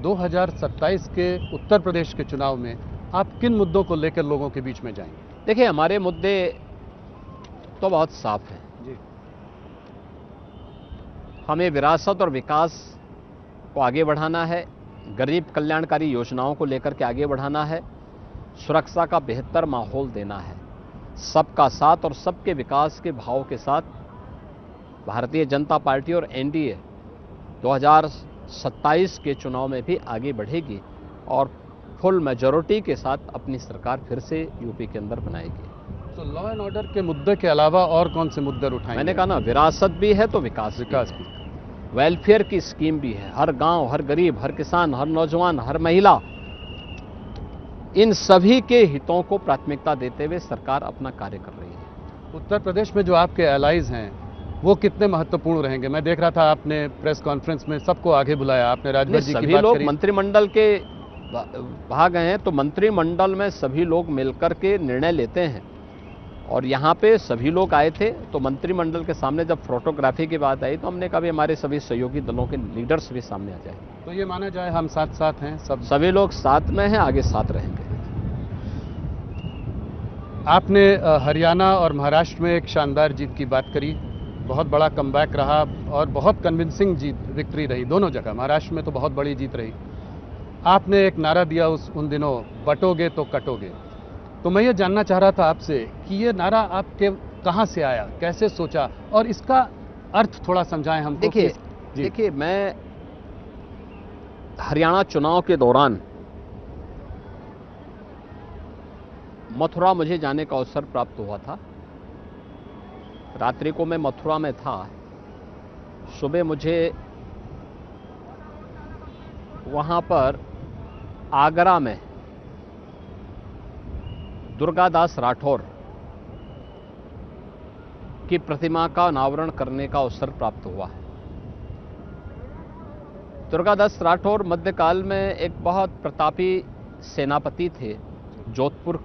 2027 के उत्तर प्रदेश के चुनाव में आप किन मुद्दों को लेकर लोगों के बीच में जाएंगे? देखिए, हमारे मुद्दे तो बहुत साफ हैं। जी। हमें विरासत और विकास को आगे बढ़ाना है, गरीब कल्याणकारी योजनाओं को लेकर के आगे बढ़ाना है, सुरक्षा का बेहतर माहौल देना है, सबका साथ और सबके विकास के भाव के साथ भारतीय जनता पार्टी और एनडीए 2027 के चुनाव में भी आगे बढ़ेगी और फुल मेजॉरिटी के साथ अपनी सरकार फिर से यूपी के अंदर बनाएगी। तो लॉ एंड ऑर्डर के मुद्दे के अलावा और कौन से मुद्दे उठाएंगे? मैंने कहा ना, विरासत भी है तो विकास भी। वेलफेयर की स्कीम भी है। हर गांव, हर गरीब, हर किसान, हर नौजवान, हर महिला, इन सभी के हितों को प्राथमिकता देते हुए सरकार अपना कार्य कर रही है। उत्तर प्रदेश में जो आपके एलाइज हैं वो कितने महत्वपूर्ण रहेंगे? मैं देख रहा था आपने प्रेस कॉन्फ्रेंस में सबको आगे बुलाया, आपने राजभर जी की सभी बात लोग करी। मंत्रिमंडल के भाग हैं, तो मंत्रिमंडल में सभी लोग मिलकर के निर्णय लेते हैं और यहाँ पे सभी लोग आए थे। तो मंत्रिमंडल के सामने जब फोटोग्राफी की बात आई तो हमने कहा भी हमारे सभी सहयोगी दलों के लीडर्स भी सामने आ जाए। तो ये माना जाए हम साथ साथ हैं, सभी लोग साथ में हैं, आगे साथ रहेंगे। आपने हरियाणा और महाराष्ट्र में एक शानदार जीत की बात करी, बहुत बड़ा कमबैक रहा और बहुत कन्विंसिंग विक्ट्री रही दोनों जगह। महाराष्ट्र में तो बहुत बड़ी जीत रही। आपने एक नारा दिया उन दिनों, बटोगे तो कटोगे। तो मैं ये जानना चाह रहा था आपसे कि ये नारा आपके कहाँ से आया, कैसे सोचा और इसका अर्थ थोड़ा समझाएं हमको। देखिए, मैं हरियाणा चुनाव के दौरान मथुरा मुझे जाने का अवसर प्राप्त हुआ था। रात्रि को मैं मथुरा में था। सुबह मुझे वहां पर आगरा में दुर्गादास राठौर की प्रतिमा का अनावरण करने का अवसर प्राप्त हुआ। दुर्गादास राठौर मध्यकाल में एक बहुत प्रतापी सेनापति थे, जोधपुर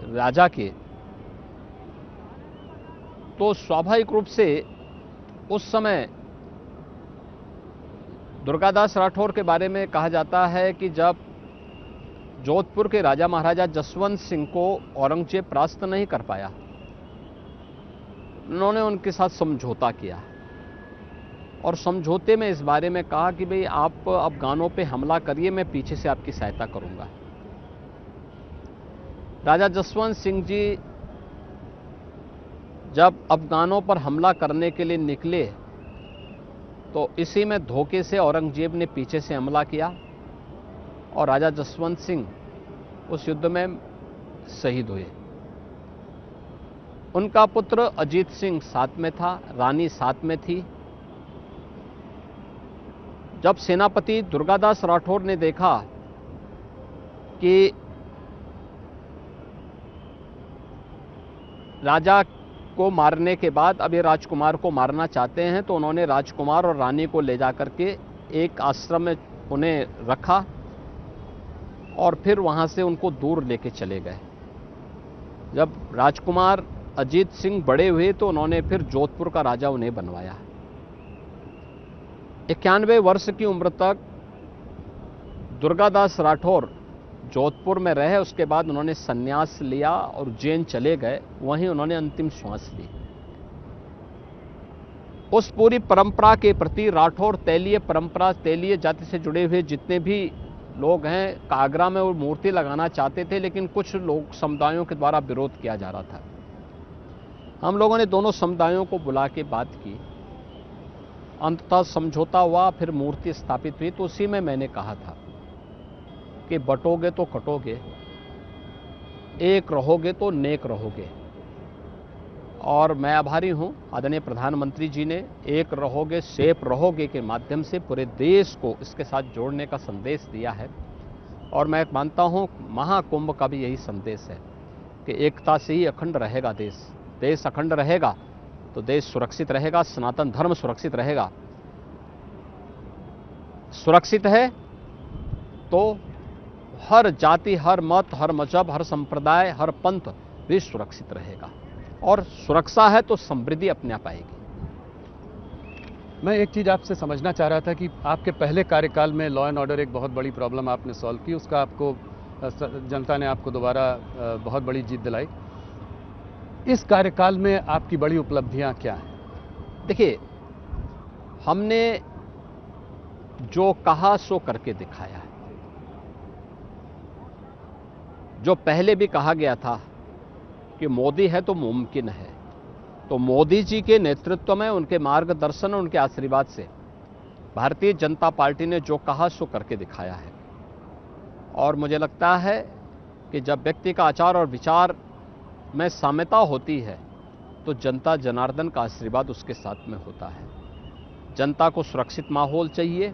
राजा के। तो स्वाभाविक रूप से उस समय दुर्गादास राठौर के बारे में कहा जाता है कि जब जोधपुर के राजा महाराजा जसवंत सिंह को औरंगजेब परास्त नहीं कर पाया, उन्होंने उनके साथ समझौता किया और समझौते में इस बारे में कहा कि भाई आप अफगानों पे हमला करिए, मैं पीछे से आपकी सहायता करूंगा। राजा जसवंत सिंह जी जब अफगानों पर हमला करने के लिए निकले तो इसी में धोखे से औरंगजेब ने पीछे से हमला किया और राजा जसवंत सिंह उस युद्ध में शहीद हुए। उनका पुत्र अजीत सिंह साथ में था, रानी साथ में थी। जब सेनापति दुर्गादास राठौर ने देखा कि राजा को मारने के बाद अब ये राजकुमार को मारना चाहते हैं, तो उन्होंने राजकुमार और रानी को ले जाकर के एक आश्रम में उन्हें रखा और फिर वहां से उनको दूर लेके चले गए। जब राजकुमार अजीत सिंह बड़े हुए तो उन्होंने फिर जोधपुर का राजा उन्हें बनवाया। 91 वर्ष की उम्र तक दुर्गादास राठौर जोधपुर में रहे। उसके बाद उन्होंने संन्यास लिया और उज्जैन चले गए, वहीं उन्होंने अंतिम श्वास ली। उस पूरी परंपरा के प्रति राठौर तेलीय परंपरा, तेलीय जाति से जुड़े हुए जितने भी लोग हैं, आगरा में वो मूर्ति लगाना चाहते थे, लेकिन कुछ लोग समुदायों के द्वारा विरोध किया जा रहा था। हम लोगों ने दोनों समुदायों को बुला के बात की, अंततः समझौता हुआ, फिर मूर्ति स्थापित हुई। तो उसी में मैंने कहा था कि बटोगे तो कटोगे, एक रहोगे तो नेक रहोगे। और मैं आभारी हूं आदरणीय प्रधानमंत्री जी ने एक रहोगे सेफ रहोगे के माध्यम से पूरे देश को इसके साथ जोड़ने का संदेश दिया है। और मैं मानता हूं महाकुंभ का भी यही संदेश है कि एकता से ही अखंड रहेगा देश। देश अखंड रहेगा तो देश सुरक्षित रहेगा, सनातन धर्म सुरक्षित रहेगा। सुरक्षित है तो हर जाति, हर मत, हर मजहब, हर संप्रदाय, हर पंथ भी सुरक्षित रहेगा। और सुरक्षा है तो समृद्धि अपने आप आएगी। मैं एक चीज़ आपसे समझना चाह रहा था कि आपके पहले कार्यकाल में लॉ एंड ऑर्डर एक बहुत बड़ी प्रॉब्लम आपने सॉल्व की, उसका आपको जनता ने आपको दोबारा बहुत बड़ी जीत दिलाई। इस कार्यकाल में आपकी बड़ी उपलब्धियां क्या हैं? देखिए, हमने जो कहा सो करके दिखाया है। जो पहले भी कहा गया था कि मोदी है तो मुमकिन है, तो मोदी जी के नेतृत्व में, उनके मार्गदर्शन और उनके आशीर्वाद से भारतीय जनता पार्टी ने जो कहा सो करके दिखाया है। और मुझे लगता है कि जब व्यक्ति का आचार और विचार में साम्यता होती है तो जनता जनार्दन का आशीर्वाद उसके साथ में होता है। जनता को सुरक्षित माहौल चाहिए,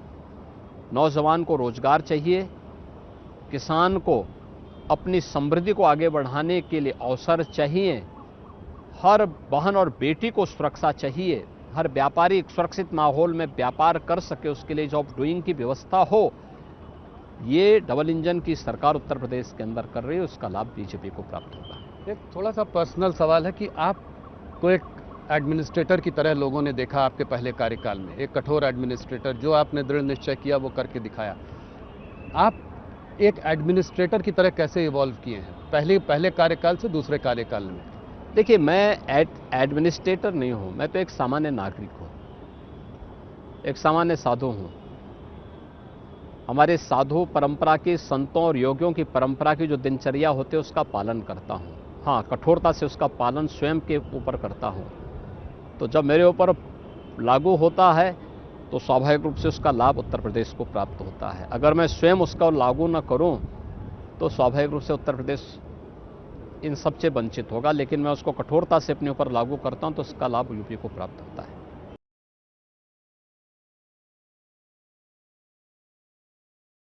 नौजवान को रोजगार चाहिए, किसान को अपनी समृद्धि को आगे बढ़ाने के लिए अवसर चाहिए, हर बहन और बेटी को सुरक्षा चाहिए, हर व्यापारी एक सुरक्षित माहौल में व्यापार कर सके, उसके लिए जॉब डूइंग की व्यवस्था हो। ये डबल इंजन की सरकार उत्तर प्रदेश के अंदर कर रही है, उसका लाभ बीजेपी को प्राप्त होगा। एक थोड़ा सा पर्सनल सवाल है कि आपको एक एडमिनिस्ट्रेटर की तरह लोगों ने देखा आपके पहले कार्यकाल में, एक कठोर एडमिनिस्ट्रेटर, जो आपने दृढ़ निश्चय किया वो करके दिखाया। आप एक एडमिनिस्ट्रेटर की तरह कैसे इवॉल्व किए हैं पहले कार्यकाल से दूसरे कार्यकाल में? देखिए, मैं एडमिनिस्ट्रेटर नहीं हूं, मैं तो एक सामान्य नागरिक हूं, एक सामान्य साधु हूं। हमारे साधु परंपरा के, संतों और योगियों की परंपरा की जो दिनचर्या होती है उसका पालन करता हूं। हाँ, कठोरता से उसका पालन स्वयं के ऊपर करता हूं। तो जब मेरे ऊपर लागू होता है तो स्वाभाविक रूप से उसका लाभ उत्तर प्रदेश को प्राप्त होता है। अगर मैं स्वयं उसका लागू न करूं तो स्वाभाविक रूप से उत्तर प्रदेश इन सबसे वंचित होगा, लेकिन मैं उसको कठोरता से अपने ऊपर लागू करता हूं तो उसका लाभ यूपी को प्राप्त होता है।